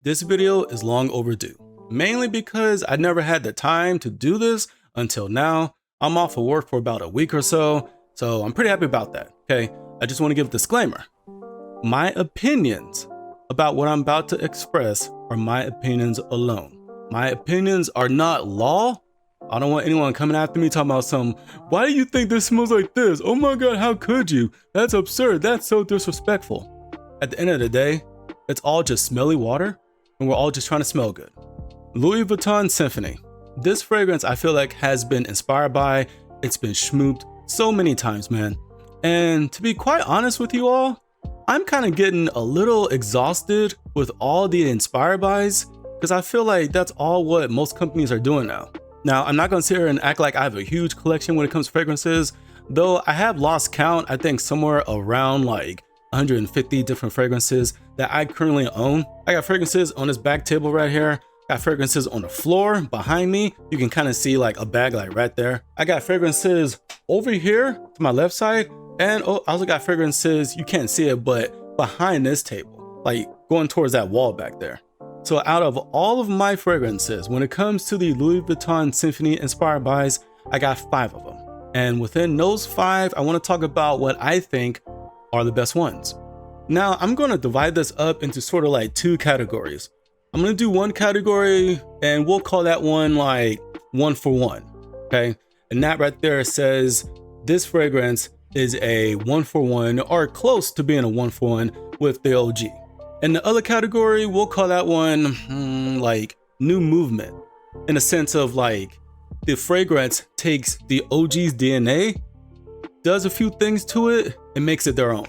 This video is long overdue, mainly because I never had the time to do this until now. I'm off of work for about a week or so I'm pretty happy about that, okay? I just want to give a disclaimer. My opinions about what I'm about to express are my opinions alone. My opinions are not law. I don't want anyone coming after me talking about why do you think this smells like this? Oh my God, how could you? That's absurd, that's so disrespectful. At the end of the day, it's all just smelly water and we're all just trying to smell good. Louis Vuitton Symphony. This fragrance I feel like has been inspired by, it's been schmooped so many times, man. And to be quite honest with you all, I'm kind of getting a little exhausted with all the inspired bys because I feel like that's all what most companies are doing now. Now, I'm not going to sit here and act like I have a huge collection when it comes to fragrances, though I have lost count, I think somewhere around like 150 different fragrances that I currently own. I got fragrances on this back table right here. Got fragrances on the floor behind me. You can kind of see like a bag like right there. I got fragrances over here to my left side. And I also got fragrances, you can't see it, but behind this table, like going towards that wall back there. So out of all of my fragrances, when it comes to the Louis Vuitton Symphony-inspired buys, I got 5 of them. And within those 5, I want to talk about what I think are the best ones. Now, I'm going to divide this up into sort of like 2 categories. I'm going to do one category and we'll call that one like 1 for 1. Okay. And that right there says this fragrance is a 1 for 1 or close to being a 1 for 1 with the OG. And the other category, we'll call that one like new movement, in a sense of like the fragrance takes the OG's DNA, does a few things to it, and makes it their own.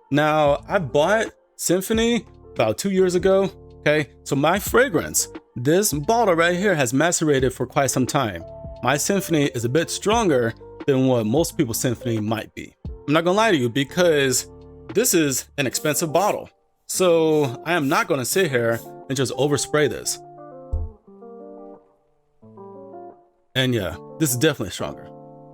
Now, I bought Symphony about 2 years ago. Okay, so my fragrance, this bottle right here has macerated for quite some time. My Symphony is a bit stronger than what most people's Symphony might be. I'm not gonna lie to you because this is an expensive bottle. So I am not gonna sit here and just overspray this. And yeah, this is definitely stronger.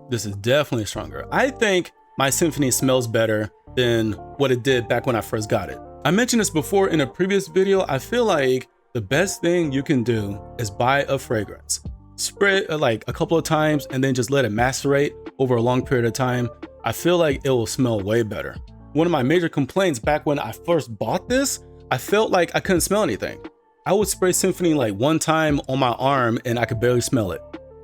This is definitely stronger. I think my Symphony smells better than what it did back when I first got it. I mentioned this before in a previous video. I feel like the best thing you can do is buy a fragrance, spray it like a couple of times and then just let it macerate over a long period of time. I feel like it will smell way better. One of my major complaints back when I first bought this, I felt like I couldn't smell anything. I would spray Symphony like one time on my arm and I could barely smell it.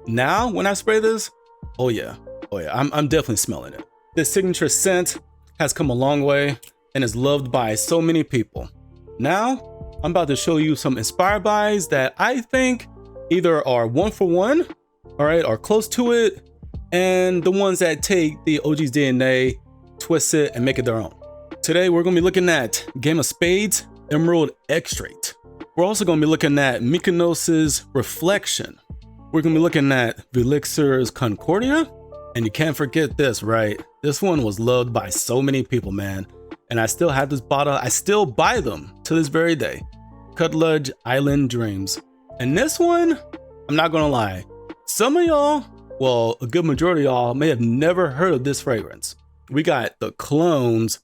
Now when I spray this, oh yeah, I'm definitely smelling it. This signature scent has come a long way and is loved by so many people. Now, I'm about to show you some inspired buys that I think either are 1 for 1, all right, or close to it, and the ones that take the OG's DNA, twist it, and make it their own. Today, we're gonna be looking at Game of Spades, Emerald Extract. We're also gonna be looking at Mykonos Reflection. We're gonna be looking at Velixir Concordia, and you can't forget this, right? This one was loved by so many people, man. And I still have this bottle. I still buy them to this very day. Khadlaj Island Dreams. And this one, I'm not gonna lie, some of y'all, well, a good majority of y'all may have never heard of this fragrance. We got the Clones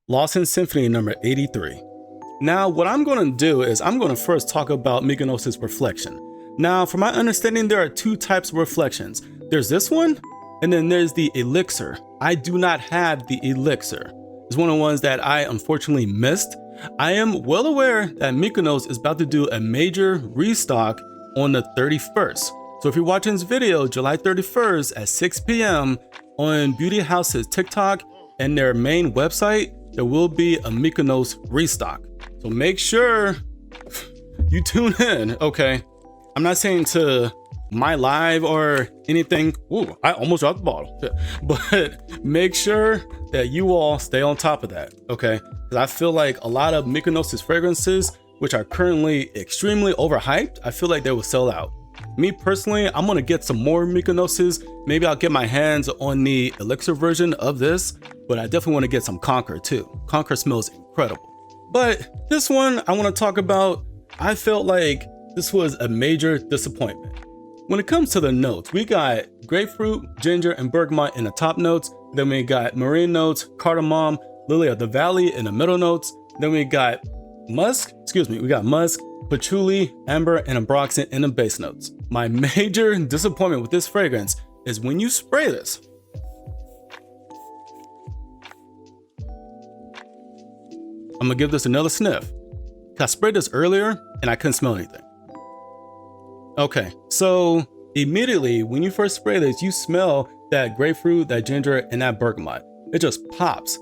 Lost in Symphony number 83. Now, what I'm gonna do is I'm gonna first talk about Mykonos Reflection. Now, from my understanding, there are 2 types of reflections. There's this one, and then there's the Elixir. I do not have the Elixir. It's one of the ones that I unfortunately missed. I am well aware that Mykonos is about to do a major restock on the 31st. So if you're watching this video, July 31st at 6 p.m. on Beauty House's TikTok and their main website, there will be a Mykonos restock. So make sure you tune in, okay? I'm not saying to my live or anything. Ooh, I almost dropped the bottle. But make sure that you all stay on top of that, okay? Because I feel like a lot of Mykonos fragrances, which are currently extremely overhyped, I feel like they will sell out. Me personally, I'm gonna get some more Mykonoses. Maybe I'll get my hands on the Elixir version of this, but I definitely want to get some Conquer too. Conquer smells incredible. But this one I want to talk about, I felt like this was a major disappointment. When it comes to the notes, we got grapefruit, ginger, and bergamot in the top notes. Then we got marine notes, cardamom, lily of the valley in the middle notes. Then we got musk, patchouli, amber, and ambroxan in the base notes. My major disappointment with this fragrance is when you spray this. I'm gonna give this another sniff. I sprayed this earlier and I couldn't smell anything. Okay, so immediately when you first spray this, you smell that grapefruit, that ginger, and that bergamot. It just pops.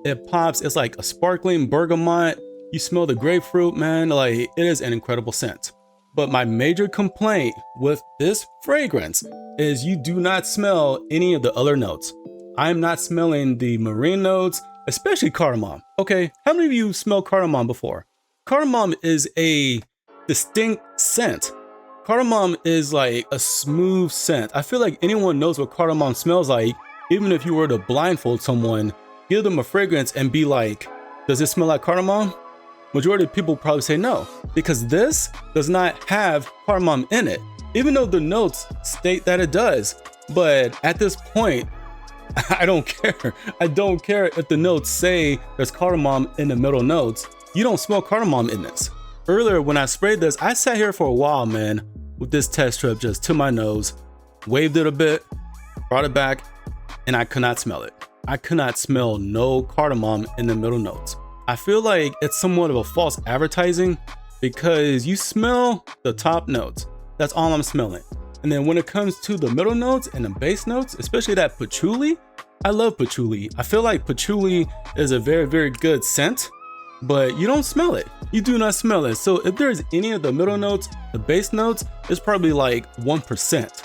It pops. It's like a sparkling bergamot. You smell the grapefruit, man. Like, it is an incredible scent. But my major complaint with this fragrance is you do not smell any of the other notes. I'm not smelling the marine notes, especially cardamom. Okay, how many of you smelled cardamom before? Cardamom is a distinct scent. Cardamom is like a smooth scent. I feel like anyone knows what cardamom smells like. Even if you were to blindfold someone, give them a fragrance and be like, does it smell like cardamom? Majority of people probably say no, because this does not have cardamom in it, even though the notes state that it does. But at this point, I don't care. I don't care if the notes say there's cardamom in the middle notes. You don't smell cardamom in this. Earlier, when I sprayed this, I sat here for a while, man, with this test strip just to my nose, waved it a bit, brought it back, and I could not smell it. I could not smell no cardamom in the middle notes. I feel like it's somewhat of a false advertising because you smell the top notes. That's all I'm smelling. And then when it comes to the middle notes and the base notes, especially that patchouli, I love patchouli. I feel like patchouli is a very, very good scent, but you don't smell it. You do not smell it. So if there's any of the middle notes, the base notes, it's probably like 1%.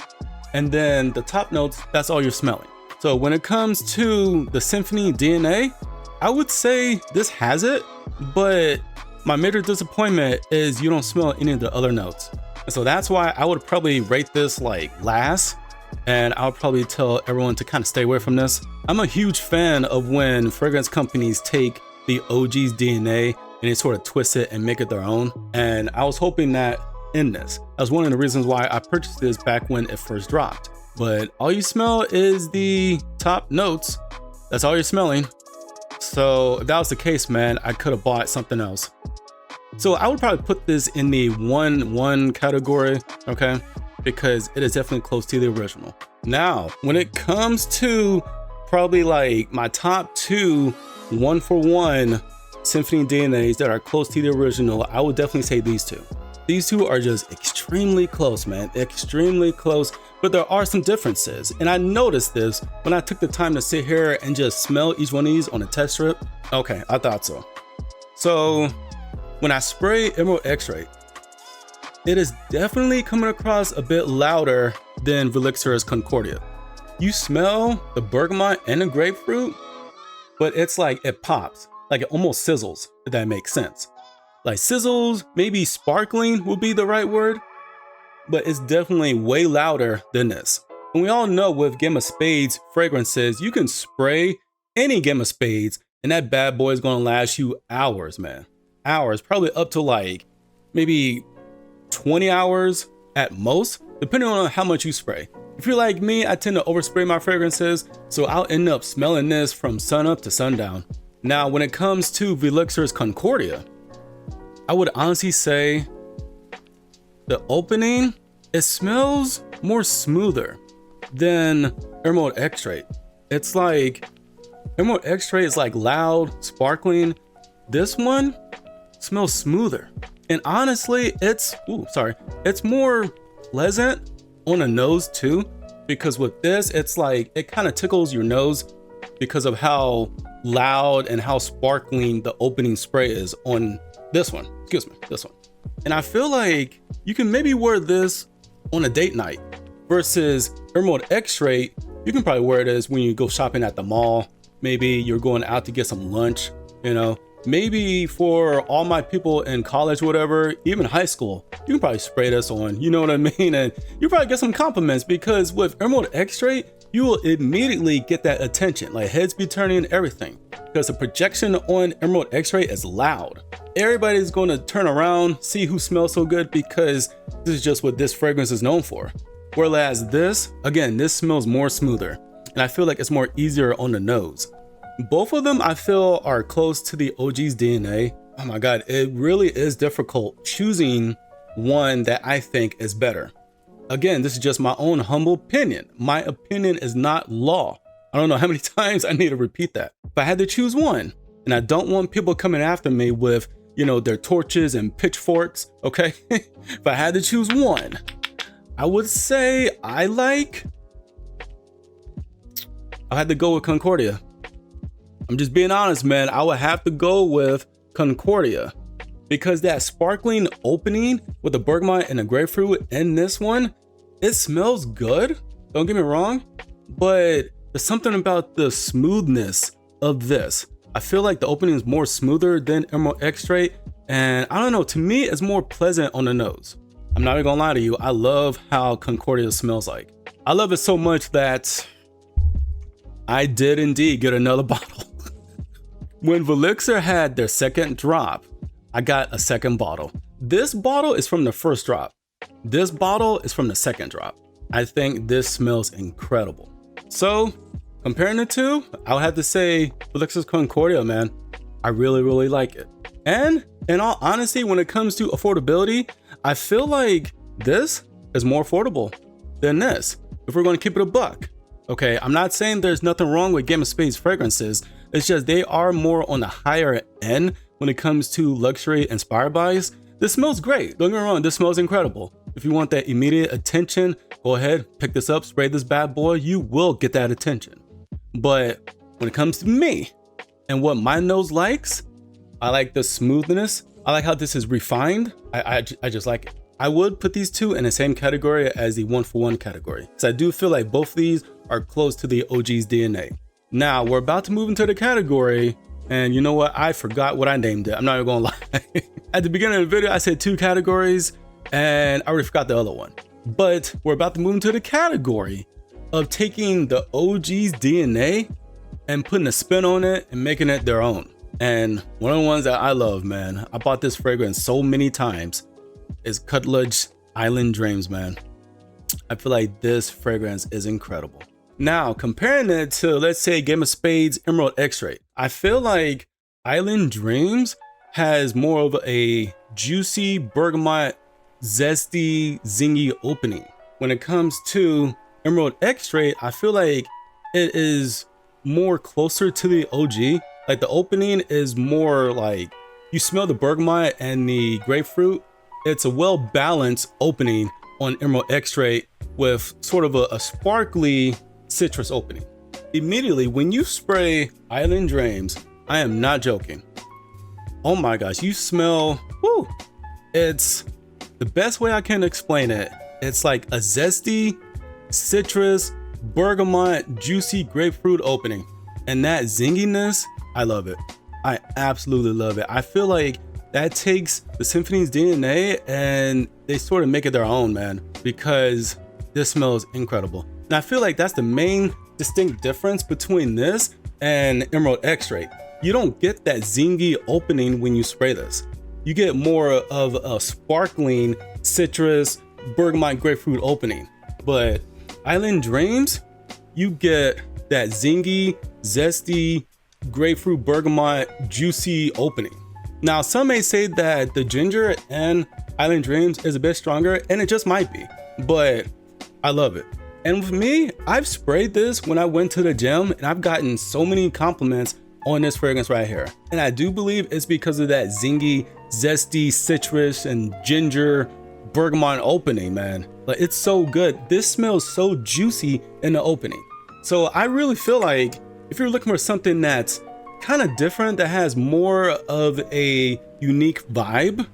And then the top notes, that's all you're smelling. So when it comes to the Symphony DNA, I would say this has it, but my major disappointment is you don't smell any of the other notes. And so that's why I would probably rate this like last, and I would probably tell everyone to kind of stay away from this. I'm a huge fan of when fragrance companies take the OG's DNA and they sort of twist it and make it their own. And I was hoping that in this. That's one of the reasons why I purchased this back when it first dropped. But all you smell is the top notes. That's all you're smelling. So if that was the case, man, I could have bought something else. So I would probably put this in the 1-1 category, okay? Because it is definitely close to the original. Now, when it comes to probably like my top 2 1-for-1 Symphony DNAs that are close to the original, I would definitely say these two. These two are just extremely close, man, extremely close, but there are some differences. And I noticed this when I took the time to sit here and just smell each one of these on a test strip. Okay, I thought so. So when I spray Emerald X-Ray, it is definitely coming across a bit louder than Velixir's Concordia. You smell the bergamot and the grapefruit, but it's like it pops, like it almost sizzles, if that makes sense. Like sizzles, maybe sparkling would be the right word, but it's definitely way louder than this. And we all know with Game of Spades fragrances, you can spray any Game of Spades and that bad boy is gonna last you hours, man. Hours, probably up to like maybe 20 hours at most, depending on how much you spray. If you're like me, I tend to overspray my fragrances, so I'll end up smelling this from sun up to sundown. Now, when it comes to Velixir's Concordia, I would honestly say the opening, it smells more smoother than Emerald X-Ray. It's like, Emerald X-Ray is like loud, sparkling. This one smells smoother. And honestly, it's more pleasant on the nose too, because with this, it's like, it kind of tickles your nose because of how loud and how sparkling the opening spray is on this one, this one. And I feel like you can maybe wear this on a date night versus Emerald X-Ray. You can probably wear this when you go shopping at the mall. Maybe you're going out to get some lunch, you know, maybe for all my people in college, whatever, even high school, you can probably spray this on, you know what I mean? And you probably get some compliments because with Emerald X-Ray, you will immediately get that attention, like heads be turning and everything, because the projection on Emerald X-Ray is loud. Everybody's going to turn around, see who smells so good, because this is just what this fragrance is known for. Whereas this, again, this smells more smoother, and I feel like it's more easier on the nose. Both of them I feel are close to the OG's DNA, Oh my God, it really is difficult choosing one that I think is better. Again, this is just my own humble opinion. My opinion is not law. I don't know how many times I need to repeat that. If I had to choose one, and I don't want people coming after me with, you know, their torches and pitchforks, okay? If I had to choose one, I would say I had to go with Concordia. I'm just being honest, man. I would have to go with Concordia because that sparkling opening with the bergamot and the grapefruit in this one, it smells good. Don't get me wrong, but there's something about the smoothness of this. I feel like the opening is more smoother than Emerald Extrait, and I don't know, to me, it's more pleasant on the nose. I'm not even gonna lie to you, I love how Concordia smells like. I love it so much that I did indeed get another bottle. When Velixir had their second drop, I got a second bottle. This bottle is from the first drop. This bottle is from the second drop. I think this smells incredible. So, comparing the two, I would have to say Velixir Concordia, man. I really, really like it. And in all honesty, when it comes to affordability, I feel like this is more affordable than this, if we're going to keep it a buck. Okay, I'm not saying there's nothing wrong with Game of Spades fragrances. It's just they are more on the higher end when it comes to luxury inspired buys. This smells great. Don't get me wrong, this smells incredible. If you want that immediate attention, go ahead, pick this up, spray this bad boy. You will get that attention. But when it comes to me and what my nose likes, I like the smoothness. I like how this is refined. I just like it. I would put these two in the same category as the 1-for-1 category. So I do feel like both of these are close to the OG's DNA. Now we're about to move into the category, and you know what? I forgot what I named it. I'm not even gonna lie. At the beginning of the video, I said 2 categories, and I already forgot the other one. But we're about to move into the category of taking the OG's DNA and putting a spin on it and making it their own. And one of the ones that I love, man, I bought this fragrance so many times, is Khadlaj Island Dreams, man. I feel like this fragrance is incredible. Now, comparing it to, let's say, Game of Spades Emerald Extrait, I feel like Island Dreams has more of a juicy, bergamot, zesty, zingy opening. When it comes to Emerald Extrait, I feel like it is more closer to the OG. Like the opening is more like, you smell the bergamot and the grapefruit. It's a well-balanced opening on Emerald Extrait with sort of a sparkly citrus opening. Immediately when you spray Island Dreams, I am not joking. Oh my gosh, you smell, whoo, it's the best way I can explain it. It's like a zesty, citrus, bergamot, juicy grapefruit opening. And that zinginess, I love it. I absolutely love it. I feel like that takes the Symphony's DNA and they sort of make it their own, man, because this smells incredible. And I feel like that's the main distinct difference between this and Emerald Extrait. You don't get that zingy opening when you spray this. You get more of a sparkling citrus, bergamot, grapefruit opening. But Island Dreams, you get that zingy, zesty, grapefruit, bergamot, juicy opening. Now, some may say that the ginger and Island Dreams is a bit stronger, and it just might be, but I love it. And with me, I've sprayed this when I went to the gym, and I've gotten so many compliments on this fragrance right here. And I do believe it's because of that zingy, zesty, citrus, and ginger, bergamot opening, man. Like, it's so good. This smells so juicy in the opening. So I really feel like if you're looking for something that's kind of different, that has more of a unique vibe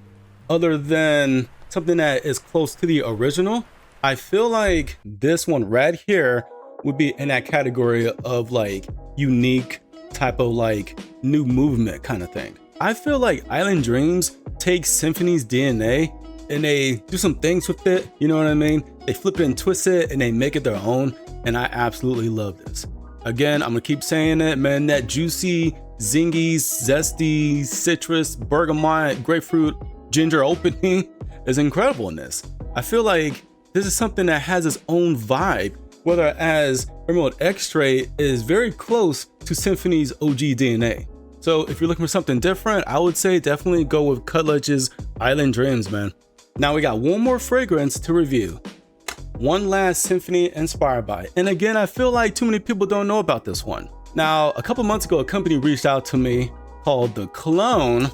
other than something that is close to the original, I feel like this one right here would be in that category of like unique type of like new movement kind of thing. I feel like Island Dreams takes Symphony's DNA and they do some things with it, you know what I mean? They flip it and twist it and they make it their own, and I absolutely love this. Again, I'm gonna keep saying it, man, that juicy, zingy, zesty, citrus, bergamot, grapefruit, ginger opening is incredible in this. I feel like this is something that has its own vibe, whereas Emerald Extrait is very close to Symphony's OG DNA. So if you're looking for something different, I would say definitely go with Khadlaj's Island Dreams, man. Now we got one more fragrance to review. One Last Symphony-inspired by. And again, I feel like too many people don't know about this one. Now, a couple months ago, a company reached out to me called The Clone.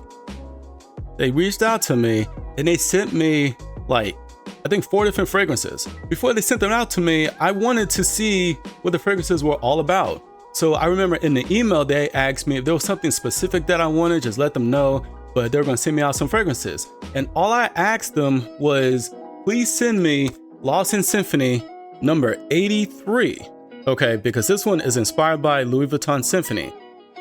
They reached out to me and they sent me like, I think 4 different fragrances. Before they sent them out to me, I wanted to see what the fragrances were all about. So I remember in the email, they asked me if there was something specific that I wanted, just let them know, but they were gonna send me out some fragrances. And all I asked them was, please send me Lost in Symphony number 83. Okay, because this one is inspired by Louis Vuitton Symphony.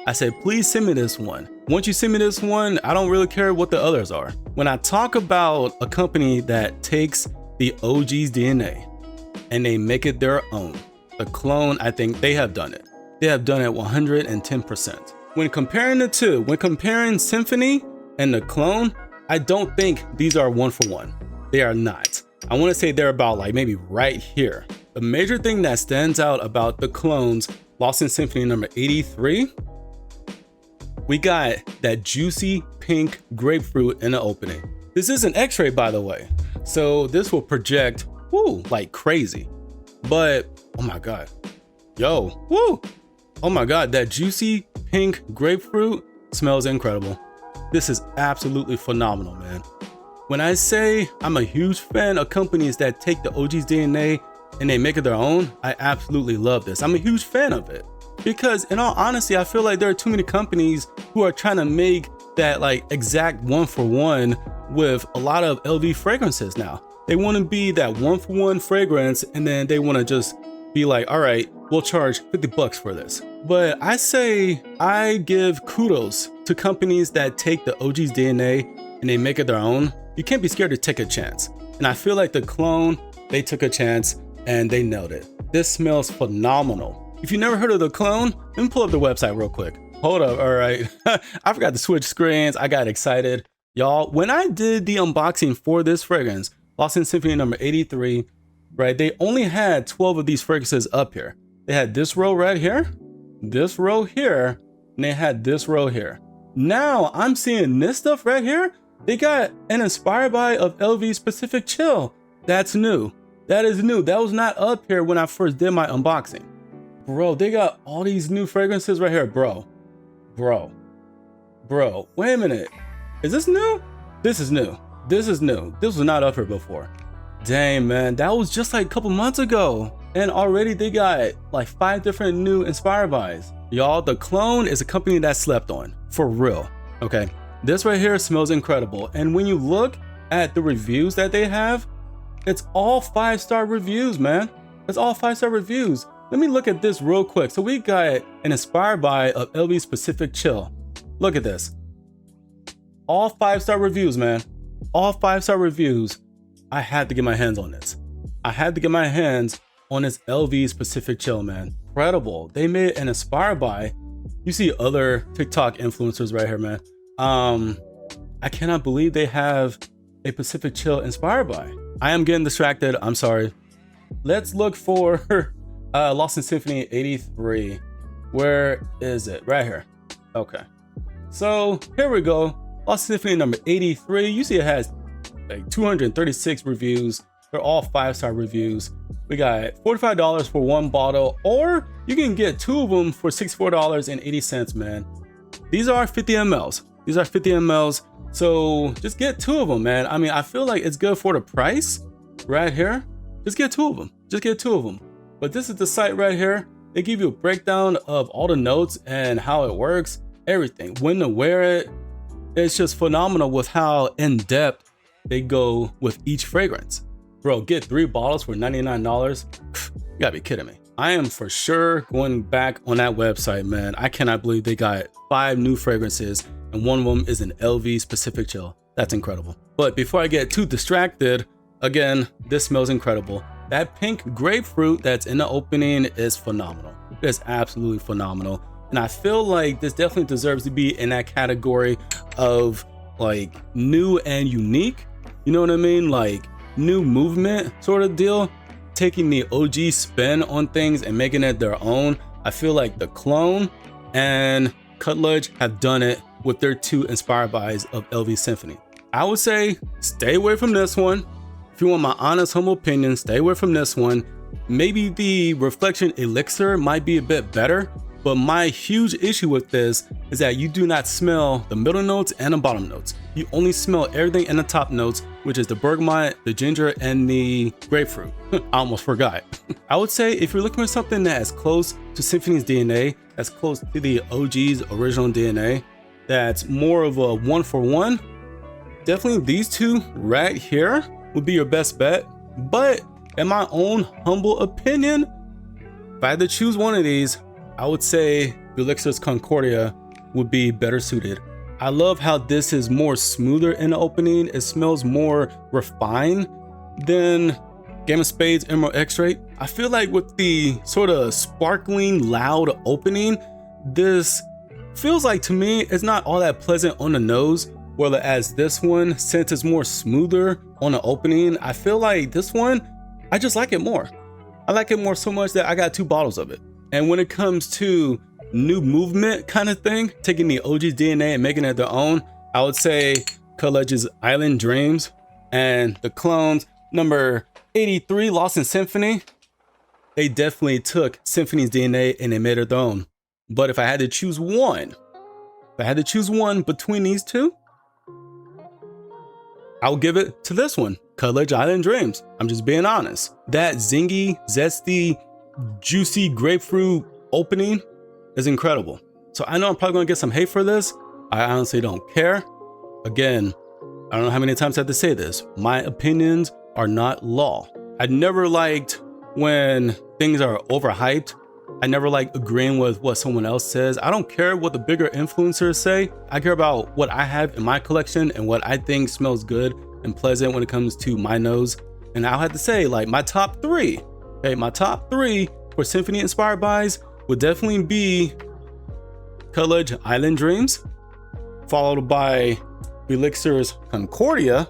I said, please send me this one. Once you send me this one, I don't really care what the others are. When I talk about a company that takes the OG's DNA and they make it their own, The Clone, I think they have done it. They have done it 110%. When comparing the two, when comparing Symphony and The Clone, I don't think these are one for one. They are not. I want to say they're about like maybe right here. The major thing that stands out about The Clone's Lost in Symphony number 83, we got that juicy pink grapefruit in the opening. This is an X-ray, by the way, so this will project, woo, like crazy. But oh my god, yo, woo, oh my god, that juicy pink grapefruit smells incredible. This is absolutely phenomenal, man. When I say I'm a huge fan of companies that take the OG's DNA and they make it their own, I absolutely love this. I'm a huge fan of it because in all honesty, I feel like there are too many companies who are trying to make that like exact one for one with a lot of LV fragrances now. They want to be that one for one fragrance and then they want to just be like, all right, we'll charge $50 for this. But I say I give kudos to companies that take the OG's DNA and they make it their own. You can't be scared to take a chance. And I feel like The Clone, they took a chance and they nailed it. This smells phenomenal. If you never heard of The Clone, let me pull up the website real quick. Hold up, all right. I forgot to switch screens. I got excited. Y'all, when I did the unboxing for this fragrance, Lost in Symphony number 83, right, they only had 12 of these fragrances up here. They had this row right here, this row here, and they had this row here. Now I'm seeing this stuff right here. They got an inspired by of LV's Pacific Chill. That's new. That is new. That was not up here when I first did my unboxing. Bro, they got all these new fragrances right here, bro. Bro, wait a minute. Is this new? This is new. This is new. This was not up here before. Dang, man, that was just like a couple months ago. And already they got like 5 different new inspired bys. Y'all, The Clone is a company that slept on, for real, okay? This right here smells incredible. And when you look at the reviews that they have, it's all 5-star reviews, man. It's all 5-star reviews. Let me look at this real quick. So we got an inspired by of LV's Pacific Chill. Look at this. All 5-star reviews, man. All 5-star reviews. I had to get my hands on this. I had to get my hands on this LV's Pacific Chill, man. Incredible. They made an inspired by. You see other TikTok influencers right here, man. I cannot believe they have a Pacific Chill inspired by. I am getting distracted. I'm sorry. Let's look for Lost in Symphony 83. Where is it? Right here. Okay. So here we go. Lost in Symphony number 83. You see it has like 236 reviews. They're all 5-star reviews. We got $45 for one bottle, or you can get 2 of them for $64.80, man. These are 50 mLs. These are 50 mLs. So just get 2 of them, man. I mean, I feel like it's good for the price right here. Just get 2 of them. Just get 2 of them. But this is the site right here. They give you a breakdown of all the notes and how it works, everything, when to wear it. It's just phenomenal with how in-depth they go with each fragrance. Bro, get 3 bottles for $99. You gotta be kidding me. I am for sure going back on that website, man. I cannot believe they got 5 new fragrances and one of them is an LV's Pacific Chill. That's incredible. But before I get too distracted, again, this smells incredible. That pink grapefruit that's in the opening is phenomenal. It's absolutely phenomenal. And I feel like this definitely deserves to be in that category of like new and unique. You know what I mean? Like new movement sort of deal. Taking the OG spin on things and making it their own. I feel like The Clone and Khadlaj have done it with their 2 inspired buys of LV Symphony. I would say stay away from this one. If you want my honest, humble opinion, stay away from this one. Maybe the Reflection Elixir might be a bit better, but my huge issue with this is that you do not smell the middle notes and the bottom notes. You only smell everything in the top notes, which is the bergamot, the ginger, and the grapefruit. I almost forgot. I would say if you're looking for something that is close to Symphony's DNA, that's close to the OG's original DNA, that's more of a 1-for-1, definitely these 2 right here would be your best bet. But in my own humble opinion, if I had to choose one of these, I would say Velixir's Concordia would be better suited. I love how this is more smoother in the opening. It smells more refined than Game of Spades Emerald X-Ray. I feel like with the sort of sparkling, loud opening, this feels like to me it's not all that pleasant on the nose. Whereas this one, since it's more smoother on the opening, I feel like this one, I just like it more. I like it more so much that I got 2 bottles of it. And when it comes to new movement kind of thing, taking the OG's DNA and making it their own, I would say Khadlaj's Island Dreams and the clones number 83 Lost in Symphony. They definitely took Symphony's DNA and they made it their own. But if I had to choose one, between these 2, I'll give it to this one, Khadlaj Island Dreams. I'm just being honest. That zingy, zesty, juicy grapefruit opening is incredible. So I know I'm probably gonna get some hate for this. I honestly don't care. Again, I don't know how many times I have to say this. My opinions are not law. I never liked when things are overhyped. I never like agreeing with what someone else says. I don't care what the bigger influencers say. I care about what I have in my collection and what I think smells good and pleasant when it comes to my nose. And I'll have to say, like, my top 3, okay, my top 3 for Symphony inspired buys would definitely be Khadlaj Island Dreams, followed by Velixir's Concordia,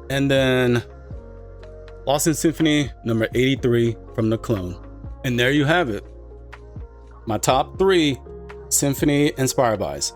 and then Lost in Symphony number 83 from the clone. And there you have it. My top 3 Symphony inspired buys.